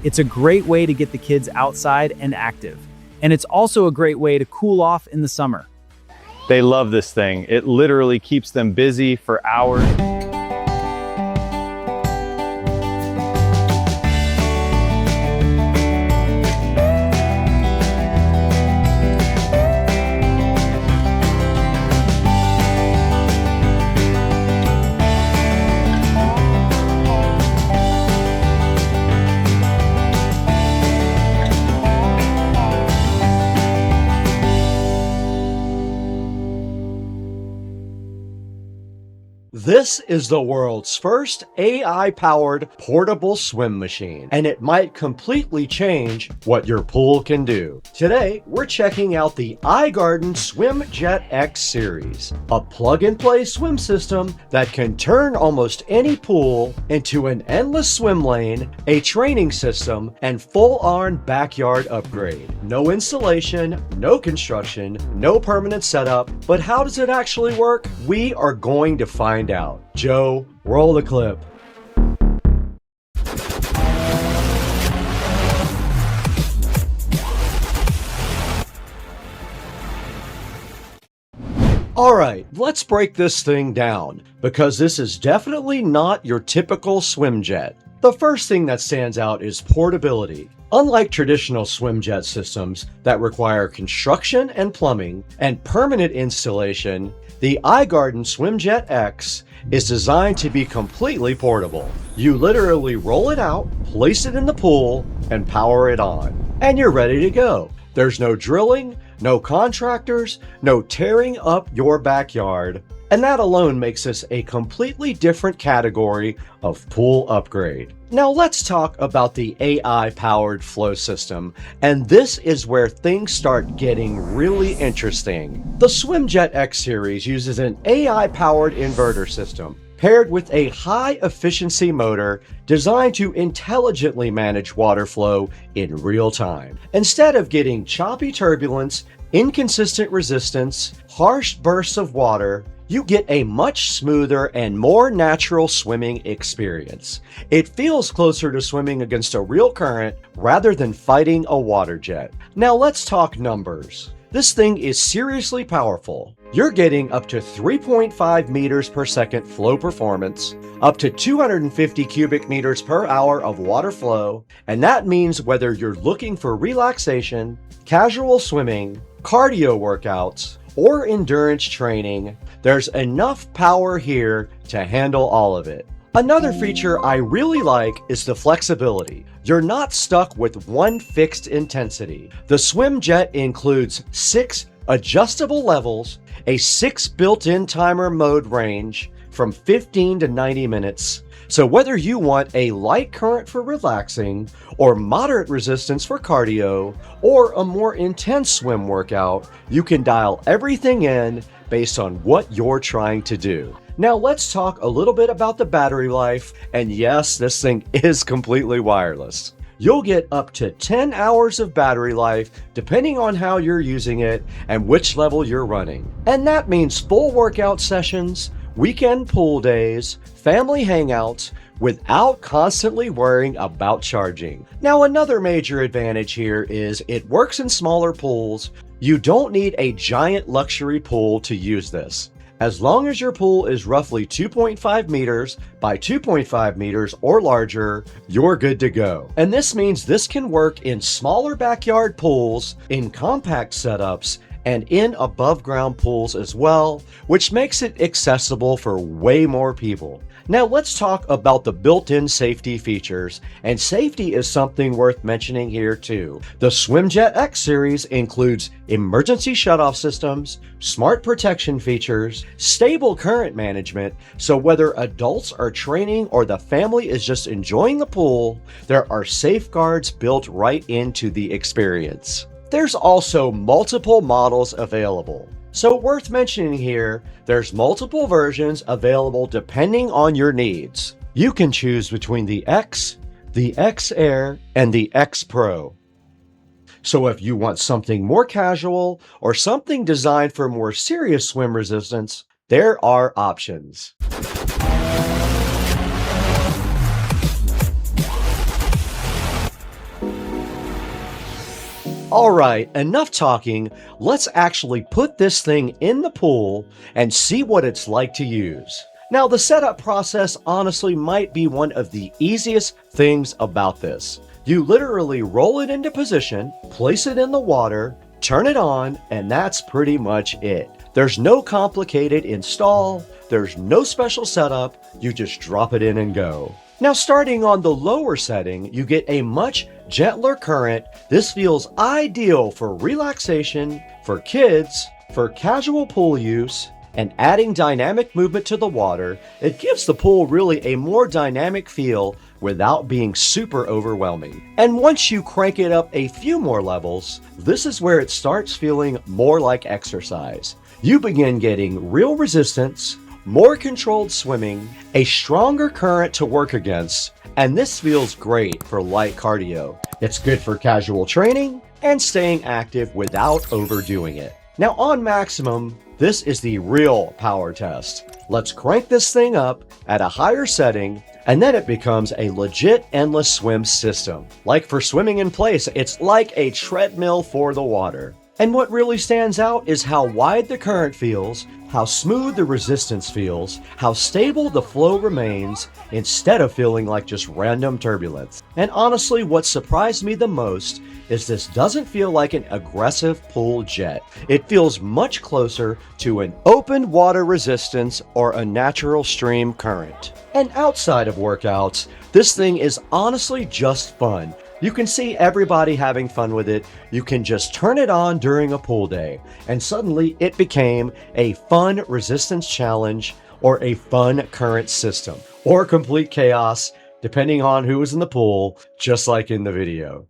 It's a great way to get the kids outside and active. And it's also a great way to cool off in the summer. They love this thing. It literally keeps them busy for hours. This is the world's first AI-powered portable swim machine, and it might completely change what your pool can do. Today, we're checking out the iGarden Swim Jet X series, a plug-and-play swim system that can turn almost any pool into an endless swim lane, a training system, and full-on backyard upgrade. No installation, no construction, no permanent setup, but how does it actually work? We are going to find out. Joe, roll the clip. Alright, let's break this thing down, because this is definitely not your typical swim jet. The first thing that stands out is portability. Unlike traditional swim jet systems that require construction and plumbing and permanent installation, the iGarden Swim Jet X is designed to be completely portable. You literally roll it out, place it in the pool, and power it on. And you're ready to go. There's no drilling, no contractors, no tearing up your backyard. And that alone makes this a completely different category of pool upgrade. Now let's talk about the AI-powered flow system, and this is where things start getting really interesting. The Swim Jet X series uses an AI-powered inverter system paired with a high-efficiency motor designed to intelligently manage water flow in real time. Instead of getting choppy turbulence, inconsistent resistance, harsh bursts of water, you get a much smoother and more natural swimming experience. It feels closer to swimming against a real current rather than fighting a water jet. Now let's talk numbers. This thing is seriously powerful. You're getting up to 3.5 meters per second flow performance, up to 250 cubic meters per hour of water flow, and that means whether you're looking for relaxation, casual swimming, cardio workouts, or endurance training, there's enough power here to handle all of it. Another feature I really like is the flexibility. You're not stuck with one fixed intensity. The Swim Jet includes 6 adjustable levels, a 6 built-in timer mode range from 15 to 90 minutes. So whether you want a light current for relaxing, or moderate resistance for cardio, or a more intense swim workout, you can dial everything in based on what you're trying to do. Now let's talk a little bit about the battery life, and yes, this thing is completely wireless. You'll get up to 10 hours of battery life depending on how you're using it and which level you're running. And that means full workout sessions, weekend pool days, family hangouts, without constantly worrying about charging. Now another major advantage here is it works in smaller pools. You don't need a giant luxury pool to use this. As long as your pool is roughly 2.5 meters by 2.5 meters or larger, you're good to go. And this means this can work in smaller backyard pools, in compact setups, and in above ground pools as well, which makes it accessible for way more people. Now let's talk about the built-in safety features, and safety is something worth mentioning here too. The Swim Jet X series includes emergency shutoff systems, smart protection features, stable current management, so whether adults are training or the family is just enjoying the pool, there are safeguards built right into the experience. There's also multiple models available. So worth mentioning here, there's multiple versions available depending on your needs. You can choose between the X, the X Air, and the X Pro. So if you want something more casual or something designed for more serious swim resistance, there are options. All right, enough talking. Let's actually put this thing in the pool and see what it's like to use. Now, the setup process honestly might be one of the easiest things about this. You literally roll it into position, place it in the water, turn it on, and that's pretty much it. There's no complicated install, there's no special setup, you just drop it in and go. Now, starting on the lower setting, you get a much gentler current. This feels ideal for relaxation, for kids, for casual pool use, and adding dynamic movement to the water. It gives the pool really a more dynamic feel without being super overwhelming. And once you crank it up a few more levels, this is where it starts feeling more like exercise. You begin getting real resistance, more controlled swimming, a stronger current to work against, and this feels great for light cardio. It's good for casual training and staying active without overdoing it. Now on maximum, this is the real power test. Let's crank this thing up at a higher setting, and then it becomes a legit endless swim system. Like for swimming in place, it's like a treadmill for the water. And what really stands out is how wide the current feels, how smooth the resistance feels, how stable the flow remains instead of feeling like just random turbulence. And honestly, what surprised me the most is this doesn't feel like an aggressive pool jet. It feels much closer to an open water resistance or a natural stream current. And outside of workouts, this thing is honestly just fun. You can see everybody having fun with it. You can just turn it on during a pool day, and suddenly it became a fun resistance challenge or a fun current system, or complete chaos, depending on who was in the pool, just like in the video.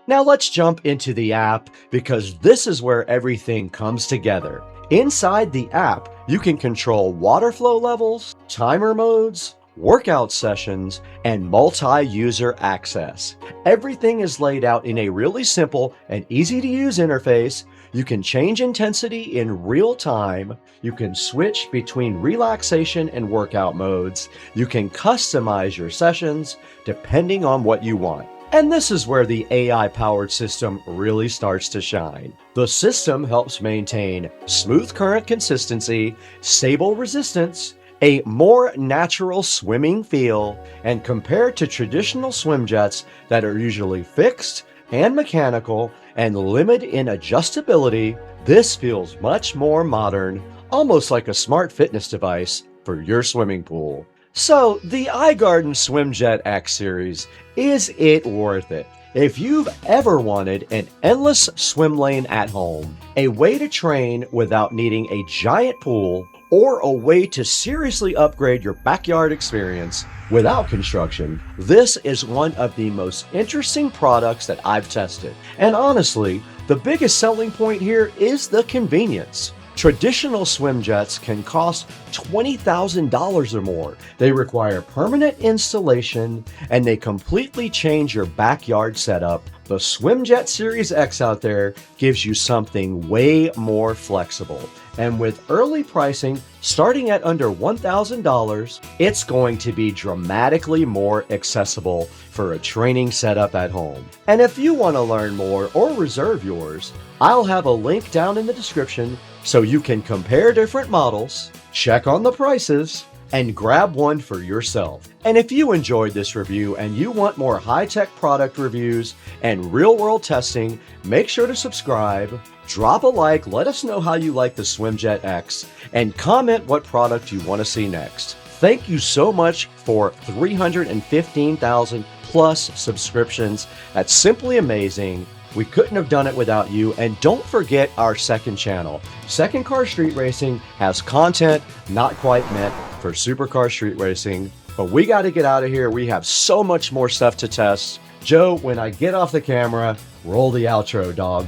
Now let's jump into the app, because this is where everything comes together. Inside the app, you can control water flow levels, timer modes, workout sessions, and multi-user access. Everything is laid out in a really simple and easy to use interface. You can change intensity in real time. You can switch between relaxation and workout modes. You can customize your sessions depending on what you want. And this is where the AI-powered system really starts to shine. The system helps maintain smooth current consistency, stable resistance, a more natural swimming feel, and compared to traditional swim jets that are usually fixed and mechanical and limited in adjustability, this feels much more modern, almost like a smart fitness device for your swimming pool. So, the iGarden SwimJet X series, is it worth it? If you've ever wanted an endless swim lane at home, a way to train without needing a giant pool, or a way to seriously upgrade your backyard experience without construction, this is one of the most interesting products that I've tested. And honestly, the biggest selling point here is the convenience. Traditional swim jets can cost $20,000 or more. They require permanent installation, and they completely change your backyard setup. The SwimJet Series X out there gives you something way more flexible. And with early pricing starting at under $1,000, it's going to be dramatically more accessible for a training setup at home. And if you want to learn more or reserve yours, I'll have a link down in the description so you can compare different models, check on the prices, and grab one for yourself. And if you enjoyed this review and you want more high-tech product reviews and real-world testing, make sure to subscribe, drop a like, let us know how you like the SwimJet X, and comment what product you want to see next. Thank you so much for 315,000 plus subscriptions. That's simply amazing. We couldn't have done it without you. And don't forget our second channel. Second Car Street Racing has content not quite meant for Supercar Street Racing. But we got to get out of here. We have so much more stuff to test. Joe, when I get off the camera, roll the outro, dog.